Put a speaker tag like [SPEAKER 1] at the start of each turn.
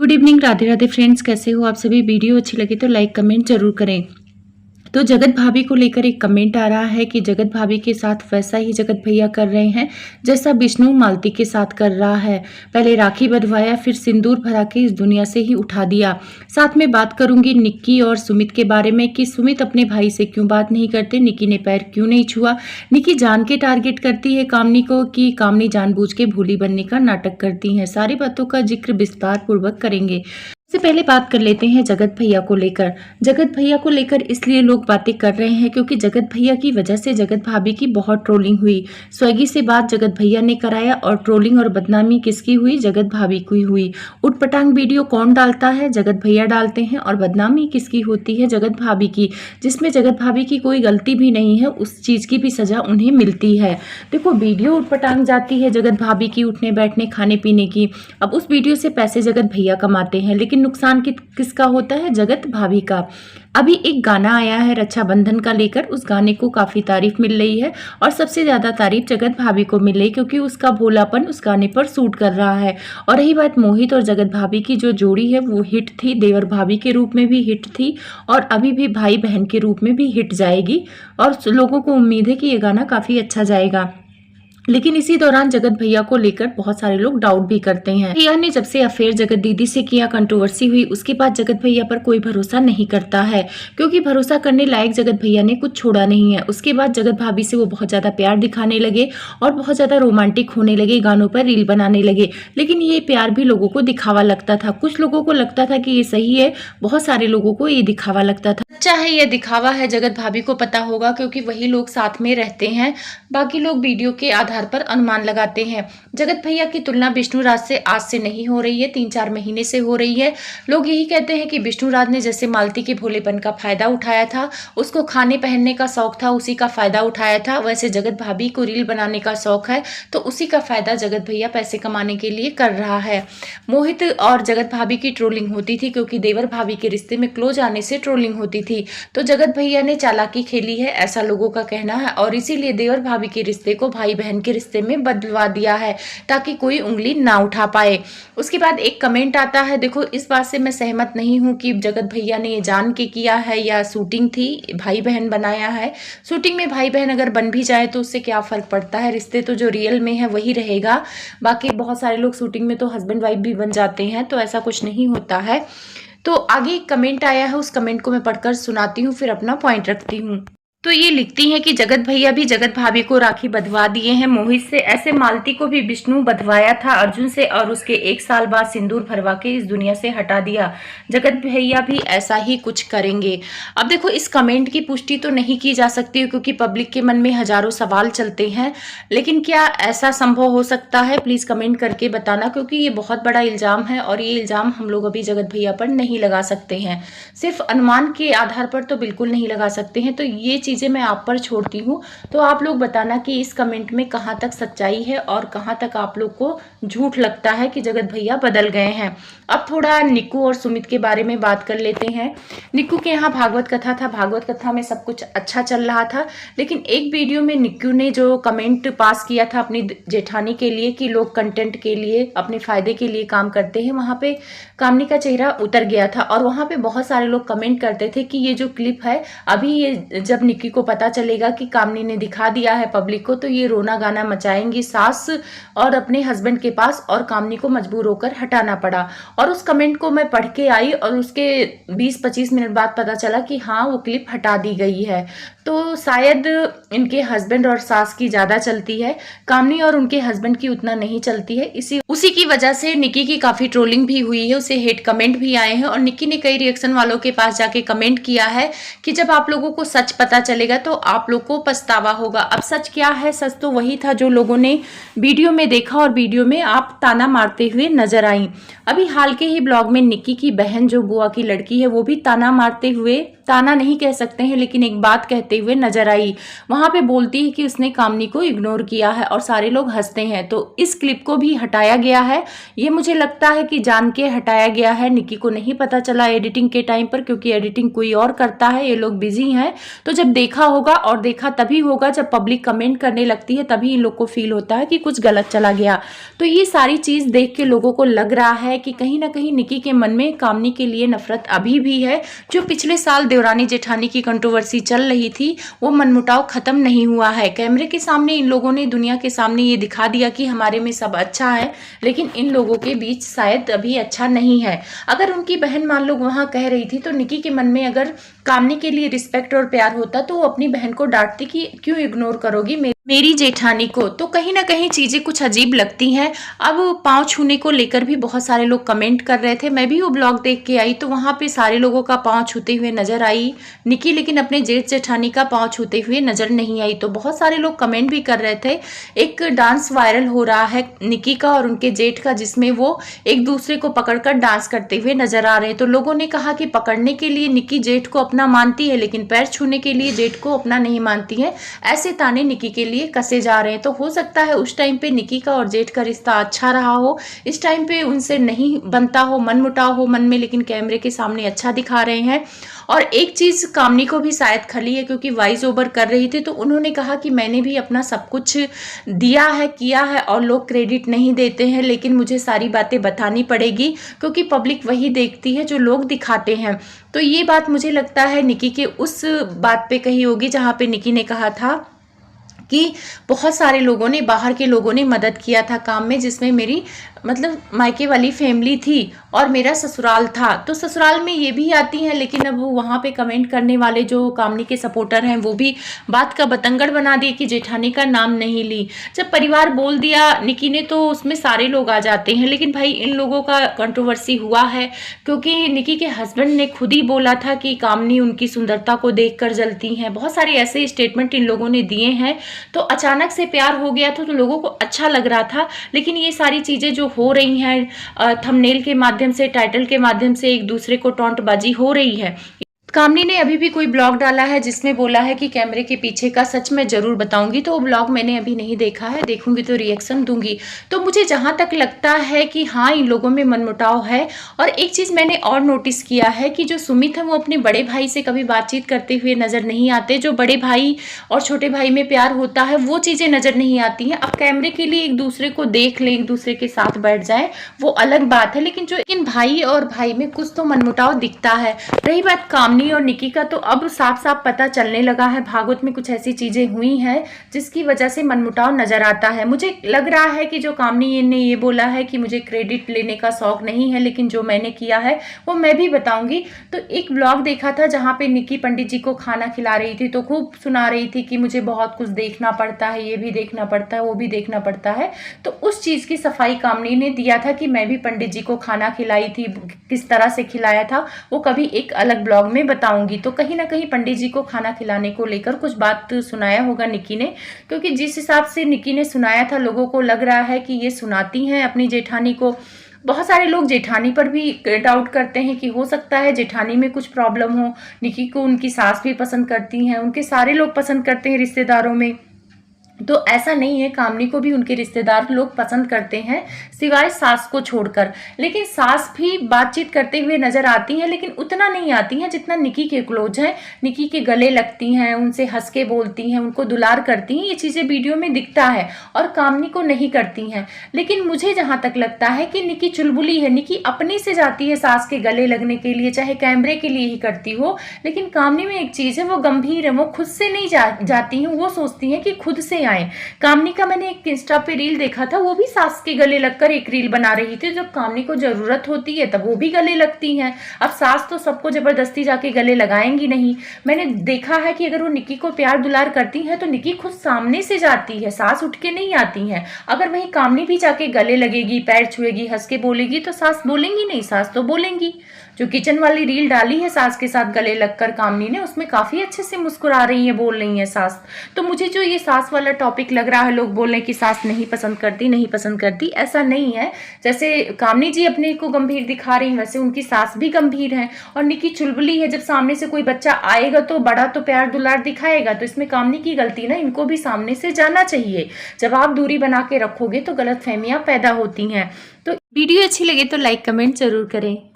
[SPEAKER 1] Good evening, Radhe Radhe friends. कैसे हो आप सभी? वीडियो अच्छी लगी तो लाइक कमेंट जरूर करें। तो जगत भाभी को लेकर एक कमेंट आ रहा है कि जगत भाभी के साथ वैसा ही जगत भैया कर रहे हैं जैसा विष्णु मालती के साथ कर रहा है। पहले राखी बंधवाया, फिर सिंदूर भरा के इस दुनिया से ही उठा दिया। साथ में बात करूंगी निक्की और सुमित के बारे में कि सुमित अपने भाई से क्यों बात नहीं करते, निक्की ने पैर क्यों नहीं छुआ, निक्की जान के टारगेट करती है कामनी को कि कामनी जानबूझ के भोली बनने का नाटक करती है। सारी बातों का जिक्र विस्तार पूर्वक करेंगे। सबसे पहले बात कर लेते हैं जगत भैया को लेकर। जगत भैया को लेकर इसलिए लोग बातें कर रहे हैं क्योंकि जगत भैया की वजह से जगत भाभी की बहुत ट्रोलिंग हुई। स्वेगी से बात जगत भैया ने कराया और ट्रोलिंग और बदनामी किसकी हुई? जगत भाभी की हुई। उटपटांग वीडियो कौन डालता है? जगत भैया डालते हैं। और बदनामी किसकी होती है? जगत भाभी की, जिसमें जगत भाभी की कोई गलती भी नहीं है, उस चीज की भी सजा उन्हें मिलती है। देखो, वीडियो उटपटांग जाती है जगत भाभी की, उठने बैठने खाने पीने की। अब उस वीडियो से पैसे जगत भैया कमाते हैं, लेकिन नुकसान किसका होता है? जगत भाभी का। अभी एक गाना आया है रक्षाबंधन का लेकर, उस गाने को काफी तारीफ मिल रही है और सबसे ज्यादा तारीफ जगत भाभी को मिल रही क्योंकि उसका भोलापन उस गाने पर सूट कर रहा है। और रही बात मोहित और जगत भाभी की, जो जोड़ी है वो हिट थी, देवर भाभी के रूप में भी हिट थी और अभी भी भाई बहन के रूप में भी हिट जाएगी और लोगों को उम्मीद है कि ये गाना काफी अच्छा जाएगा। लेकिन इसी दौरान जगत भैया को लेकर बहुत सारे लोग डाउट भी करते हैं। भैया ने जब से अफेयर जगत दीदी से किया, कंट्रोवर्सी हुई, उसके बाद जगत भैया पर कोई भरोसा नहीं करता है क्योंकि भरोसा करने लायक जगत भैया ने कुछ छोड़ा नहीं है। उसके बाद जगत भाभी से वो बहुत ज्यादा प्यार दिखाने लगे और बहुत ज्यादा रोमांटिक होने लगे, गानों पर रील बनाने लगे। लेकिन ये प्यार भी लोगों को दिखावा लगता था। कुछ लोगों को लगता था कि ये सही है, बहुत सारे लोगों को ये दिखावा लगता था। सच्चा है ये दिखावा है, जगत भाभी को पता होगा क्योंकि वही लोग साथ में रहते हैं। बाकी लोग वीडियो के आधार पर अनुमान लगाते हैं। जगत भैया की तुलना विष्णु राज से आज से नहीं हो रही है, 3-4 महीने से हो रही है। लोग यही कहते हैं कि विष्णु राज ने जैसे मालती के भोलेपन का फायदा उठाया था, उसको खाने पहनने का शौक था, उसी का फायदा उठाया था, वैसे जगत भाभी को रील बनाने का शौक है तो उसी का फायदा जगत भैया पैसे कमाने के लिए कर रहा है। मोहित और जगत भाभी की ट्रोलिंग होती थी क्योंकि देवर भाभी के रिश्ते में क्लोज आने से ट्रोलिंग होती थी, तो जगत भैया ने चालाकी खेली है, ऐसा लोगों का कहना है और इसीलिए देवर भाभी के रिश्ते को भाई बहन के रिश्ते में बदलवा दिया है ताकि कोई उंगली ना उठा पाए। उसके बाद एक कमेंट आता है, देखो इस बात से मैं सहमत नहीं हूं कि जगत भैया ने ये जान के किया है या शूटिंग थी, भाई बहन बनाया है। शूटिंग में भाई बहन अगर बन भी जाए तो उससे क्या फर्क पड़ता है, रिश्ते तो जो रियल में है वही रहेगा। बाकी बहुत सारे लोग शूटिंग में तो हस्बैंड वाइफ भी बन जाते हैं, तो ऐसा कुछ नहीं होता है। तो आगे एक कमेंट आया है, उस कमेंट को मैं पढ़कर सुनाती हूँ, फिर अपना पॉइंट रखती हूँ। तो ये लिखती हैं कि जगत भैया भी जगत भाभी को राखी बंधवा दिए हैं मोहित से, ऐसे मालती को भी विष्णु बंधवाया था अर्जुन से और उसके 1 साल बाद सिंदूर भरवा के इस दुनिया से हटा दिया। जगत भैया भी ऐसा ही कुछ करेंगे। अब देखो, इस कमेंट की पुष्टि तो नहीं की जा सकती क्योंकि पब्लिक के मन में हजारों सवाल चलते हैं, लेकिन क्या ऐसा संभव हो सकता है? प्लीज कमेंट करके बताना क्योंकि ये बहुत बड़ा इल्जाम है और ये इल्जाम हम लोग अभी जगत भैया पर नहीं लगा सकते हैं, सिर्फ अनुमान के आधार पर तो बिल्कुल नहीं लगा सकते हैं। तो ये चीजें मैं आप पर छोड़ती हूँ, तो आप लोग बताना कि इस कमेंट में कहाँ तक सच्चाई है और कहाँ तक आप लोग को झूठ लगता है कि जगत भैया बदल गए हैं। अब थोड़ा निक्कू और सुमित के बारे में बात कर लेते हैं। निक्कू के यहाँ भागवत कथा था, भागवत कथा में सब कुछ अच्छा चल रहा था, लेकिन एक वीडियो में निक्कू ने जो कमेंट पास किया था अपनी जेठानी के लिए कि लोग कंटेंट के लिए अपने फायदे के लिए काम करते हैं, वहां पे कामनी का चेहरा उतर गया था और वहां पे बहुत सारे लोग कमेंट करते थे कि ये जो क्लिप है, अभी ये जब निक्की को पता चलेगा कि कामनी ने दिखा दिया है पब्लिक को तो ये रोना गाना मचाएंगी सास और अपने हस्बैंड के पास, और कामनी को मजबूर होकर हटाना पड़ा। और उस कमेंट को मैं पढ़ के आई और उसके 20-25 मिनट बाद पता चला कि हाँ वो क्लिप हटा दी गई है। तो शायद इनके हस्बैंड और सास की ज्यादा चलती है, कामनी और उनके हस्बैंड की उतना नहीं चलती है। उसी की वजह से निक्की की काफी ट्रोलिंग भी हुई है, उसे हेट कमेंट भी आए हैं और निक्की ने कई रिएक्शन वालों के पास जाके कमेंट किया है कि जब आप लोगों को सच पता चलेगा तो आप लोग को पछतावा होगा। अब सच क्या है? सच तो वही था जो लोगों ने वीडियो में देखा और वीडियो में आप ताना मारते हुए नजर आई। अभी हाल के ही ब्लॉग में निक्की की बहन जो बुआ की लड़की है वो भी ताना मारते हुए, ताना नहीं कह सकते हैं लेकिन एक बात कहते करते हुए नजर आई। वहां पे बोलती है कि उसने कामनी को इग्नोर किया है और सारे लोग हंसते हैं। तो इस क्लिप को भी हटाया गया है। ये मुझे लगता है कि जान के हटाया गया है, निकी को नहीं पता चला एडिटिंग के टाइम पर, क्योंकि एडिटिंग कोई और करता है, ये लोग बिजी हैं। तो जब देखा होगा, और देखा तभी होगा जब पब्लिक कमेंट करने लगती है, तभी इन लोग को फील होता है कि कुछ गलत चला गया। तो ये सारी चीज देख के लोगों को लग रहा है कि कहीं ना कहीं निकी के मन में कामनी के लिए नफरत अभी भी है। जो पिछले साल देवरानी जेठानी की कंट्रोवर्सी चल रही थी, वो मनमुटाव खत्म नहीं हुआ है। कैमरे के सामने इन लोगों ने दुनिया के सामने ये दिखा दिया कि हमारे में सब अच्छा है, लेकिन इन लोगों के बीच शायद अभी अच्छा नहीं है। अगर उनकी बहन मान लो वहां कह रही थी, तो निकी के मन में अगर कामनी के लिए रिस्पेक्ट और प्यार होता तो वो अपनी बहन को डांटती कि क्यों इग्नोर करोगी मेरी जेठानी को। तो कहीं ना कहीं चीजें कुछ अजीब लगती हैं। अब पांव छूने को लेकर भी बहुत सारे लोग कमेंट कर रहे थे। मैं भी वो ब्लॉग देख के आई तो वहां पे सारे लोगों का पांव छूते हुए नजर आई निकी, लेकिन अपने जेठ जेठानी का पांव छूते हुए नजर नहीं आई। तो बहुत सारे लोग कमेंट भी कर रहे थे। एक डांस वायरल हो रहा है निकी का और उनके जेठ का, जिसमें वो एक दूसरे को पकड़कर डांस करते हुए नजर आ रहे हैं। तो लोगों ने कहा कि पकड़ने के लिए निकी जेठ को अपना मानती है, लेकिन पैर छूने के लिए जेठ को अपना नहीं मानती है। ऐसे ताने निकी के लिए कसे जा रहे हैं। तो हो सकता है उस टाइम पे निकी का और जेठ का रिश्ता अच्छा रहा हो, इस टाइम पे उनसे नहीं बनता हो, मनमुटाव हो मन में, लेकिन कैमरे के सामने अच्छा दिखा रहे हैं। और एक चीज कामनी को भी शायद खली है, क्योंकि वॉइस ओवर कर रही थी तो उन्होंने कहा कि मैंने भी अपना सब कुछ दिया है, किया है, और लोग क्रेडिट नहीं देते हैं, लेकिन मुझे सारी बातें बतानी पड़ेगी क्योंकि पब्लिक वही देखती है जो लोग दिखाते हैं। तो ये बात मुझे लगता है निकी के उस बात पे कही होगी जहां पे निकी ने कहा था कि बहुत सारे लोगों ने, बाहर के लोगों ने मदद किया था काम में, जिसमें मेरी मतलब मायके वाली फैमिली थी और मेरा ससुराल था। तो ससुराल में ये भी आती हैं, लेकिन अब वहाँ पे कमेंट करने वाले जो कामनी के सपोर्टर हैं वो भी बात का बतंगड़ बना दिए कि जेठानी का नाम नहीं ली। जब परिवार बोल दिया निकी ने तो उसमें सारे लोग आ जाते हैं। लेकिन भाई इन लोगों का कंट्रोवर्सी हुआ है क्योंकि निकी के हस्बैंड ने खुद ही बोला था कि कामनी उनकी सुंदरता को देखकर जलती हैं। बहुत सारे ऐसे स्टेटमेंट इन लोगों ने दिए हैं। तो अचानक से प्यार हो गया था तो लोगों को अच्छा लग रहा था। लेकिन ये सारी चीजें जो हो रही हैं थंबनेल के माध्यम से, टाइटल के माध्यम से एक दूसरे को टॉन्टबाजी हो रही है। कामनी ने अभी भी कोई ब्लॉग डाला है जिसमें बोला है कि कैमरे के पीछे का सच मैं जरूर बताऊंगी। तो वो ब्लॉग मैंने अभी नहीं देखा है, देखूंगी तो रिएक्शन दूंगी। तो मुझे जहां तक लगता है कि हाँ इन लोगों में मनमुटाव है। और एक चीज मैंने और नोटिस किया है कि जो सुमित है वो अपने बड़े भाई से कभी बातचीत करते हुए नजर नहीं आते। जो बड़े भाई और छोटे भाई में प्यार होता है वो चीजें नजर नहीं आती हैं। अब कैमरे के लिए एक दूसरे को देख ले, एक दूसरे के साथ बैठ जाए, वो अलग बात है, लेकिन जो इन भाई और भाई में कुछ तो मनमुटाव दिखता है। रही बात कामनी और निकी का, तो अब साफ साफ पता चलने लगा है भागवत में कुछ ऐसी चीजें हुई हैं जिसकी वजह से मनमुटाव नजर आता है। मुझे लग रहा है कि जो कामनी ने ये बोला है कि मुझे क्रेडिट लेने का शौक नहीं है, लेकिन जो मैंने किया है वो मैं भी बताऊंगी। तो एक ब्लॉग देखा था जहां पे निकी पंडित जी को खाना खिला रही थी, तो खूब सुना रही थी कि मुझे बहुत कुछ देखना पड़ता है, ये भी देखना पड़ता है, वो भी देखना पड़ता है। तो उस चीज की सफाई कामनी ने दिया था कि मैं भी पंडित जी को खाना खिलाई थी, किस तरह से खिलाया था वो कभी एक अलग ब्लॉग में बताऊंगी। तो कहीं ना कहीं पंडित जी को खाना खिलाने को लेकर कुछ बात सुनाया होगा निकी ने, क्योंकि जिस हिसाब से निकी ने सुनाया था लोगों को लग रहा है कि ये सुनाती हैं अपनी जेठानी को। बहुत सारे लोग जेठानी पर भी डाउट करते हैं कि हो सकता है जेठानी में कुछ प्रॉब्लम हो। निकी को उनकी सास भी पसंद करती हैं, उनके सारे लोग पसंद करते हैं रिश्तेदारों में। तो ऐसा नहीं है, कामनी को भी उनके रिश्तेदार लोग पसंद करते हैं सिवाय सास को छोड़कर। लेकिन सास भी बातचीत करते हुए नजर आती हैं, लेकिन उतना नहीं आती हैं जितना निकी के क्लोज हैं। निकी के गले लगती हैं, उनसे हंस के बोलती हैं, उनको दुलार करती हैं, ये चीजें वीडियो में दिखता है और कामनी को नहीं करती हैं। लेकिन मुझे जहां तक लगता है कि निकी चुलबुली है, निकी अपने से जाती है सास के गले लगने के लिए, चाहे कैमरे के लिए ही करती हो। लेकिन कामनी में एक चीज है, वो गंभीर है, वो खुद से नहीं जाती है, वो सोचती है कि खुद से आए। कामनी का मैंने एक इंस्टा पे रील देखा था, वो भी सास के गले लगकर एक रील बना रही थी। जब कामनी को जरूरत होती है तब वो भी गले लगती हैं। अब सास तो सबको जबरदस्ती जाके गले लगाएंगी नहीं। मैंने देखा है कि अगर वो निकी को प्यार दुलार करती है तो निकी खुद सामने से जाती है, सास उठ के नहीं आती है। अगर वही कामनी भी जाके गले लगेगी, पैर छुएगी, हंस के बोलेगी तो सास बोलेंगी नहीं, सास तो बोलेंगी। जो किचन वाली रील डाली है सास के साथ गले लगकर कामनी ने, उसमें काफी अच्छे से मुस्कुरा रही है, बोल रही है सास। तो मुझे जो ये सास वाला टॉपिक लग रहा है, लोग बोल रहे हैं कि सास नहीं पसंद करती, नहीं पसंद करती, ऐसा नहीं है। जैसे कामनी जी अपने को गंभीर दिखा रही हैं, वैसे उनकी सास भी गंभीर है। और निकी चुलबुली है, जब सामने से कोई बच्चा आएगा तो बड़ा तो प्यार दुलार दिखाएगा, तो इसमें कामनी की गलती ना, इनको भी सामने से जाना चाहिए। जब आप दूरी बना के रखोगे तो गलतफहमियां पैदा होती हैं। तो वीडियो अच्छी लगे तो लाइक कमेंट जरूर करें।